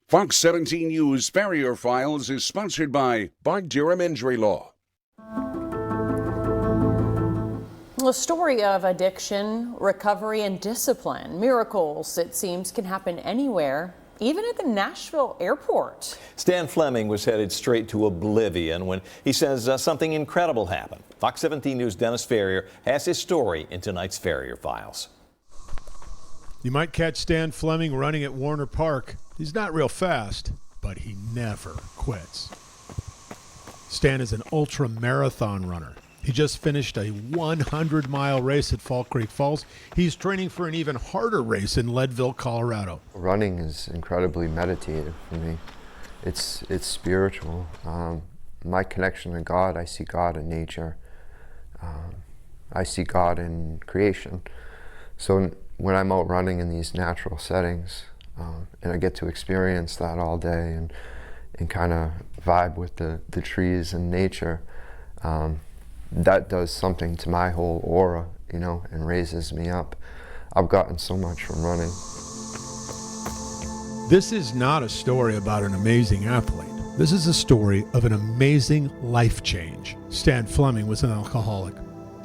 Fox 17 News Farrier Files is sponsored by Bart Durham Injury Law. A story of addiction, recovery, and discipline. Miracles, it seems, can happen anywhere, even at the Nashville airport. Stan Fleming was headed straight to oblivion when he says something incredible happened. Fox 17 News' Dennis Farrier has his story in tonight's Farrier Files. You might catch Stan Fleming running at Warner Park. He's not real fast, but he never quits. Stan is an ultra marathon runner. He just finished a 100-mile race at Fall Creek Falls. He's training for an even harder race in Leadville, Colorado. Running is incredibly meditative for me. It's spiritual. My connection to God, I see God in nature. I see God in creation. So when I'm out running in these natural settings, and I get to experience that all day and kind of vibe with the trees and nature, that does something to my whole aura, and raises me up. I've gotten so much from running. This is not a story about an amazing athlete. This is a story of an amazing life change. Stan Fleming was an alcoholic.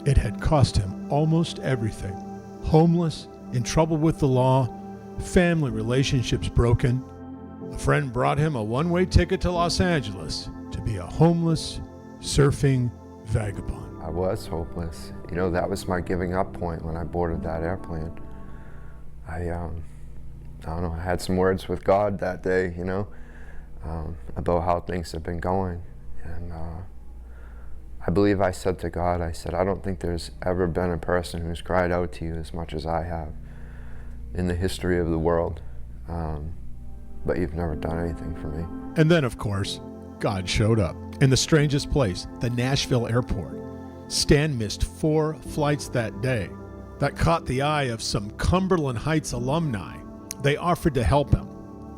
It had cost him almost everything. Homeless, in trouble with the law, family relationships broken. A friend brought him a one-way ticket to Los Angeles to be a homeless, surfing vagabond. I was hopeless. That was my giving up point when I boarded that airplane. I don't know, I had some words with God that day, about how things have been going. And I believe I said to God, I don't think there's ever been a person who's cried out to you as much as I have in the history of the world. But you've never done anything for me. And then, of course, God showed up in the strangest place, the Nashville airport. Stan missed 4 flights that day. That caught the eye of some Cumberland Heights alumni. They offered to help him.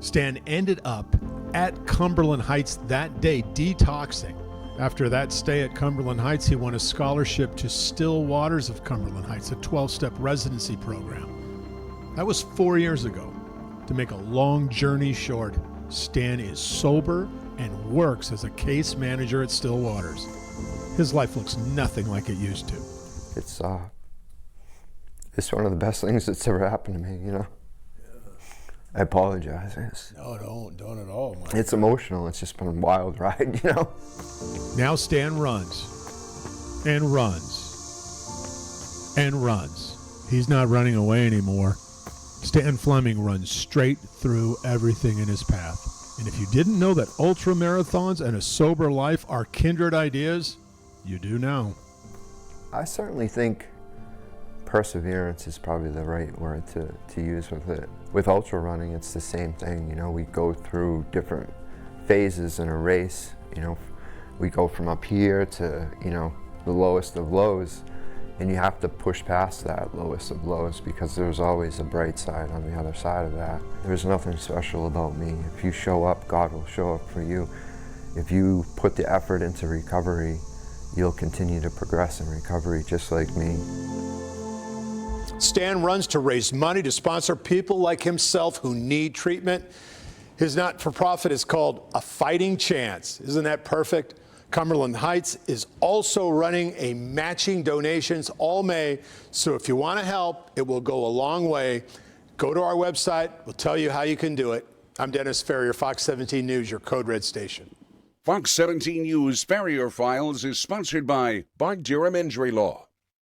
Stan ended up at Cumberland Heights that day detoxing. After that stay at Cumberland Heights, he won a scholarship to Still Waters of Cumberland Heights, a 12-step residency program. That was 4 years ago. To make a long journey short, Stan is sober and works as a case manager at Still Waters. His life looks nothing like it used to. It's one of the best things that's ever happened to me, I apologize. No, don't at all, Mike. It's emotional. It's just been a wild ride, Now Stan runs and runs and runs. He's not running away anymore. Stan Fleming runs straight through everything in his path. And if you didn't know that ultra marathons and a sober life are kindred ideas, you do now. I certainly think perseverance is probably the right word to use with it. With ultra running, it's the same thing. We go through different phases in a race. We go from up here to, the lowest of lows. And you have to push past that lowest of lows because there's always a bright side on the other side of that. There's nothing special about me. If you show up, God will show up for you. If you put the effort into recovery, you'll continue to progress in recovery just like me. Stan runs to raise money to sponsor people like himself who need treatment. His not-for-profit is called A Fighting Chance. Isn't that perfect? Cumberland Heights is also running a matching donations all May. So if you want to help, it will go a long way. Go to our website. We'll tell you how you can do it. I'm Dennis Farrier, Fox 17 News, your Code Red station. Fox 17 News Farrier Files is sponsored by Bart Durham Injury Law.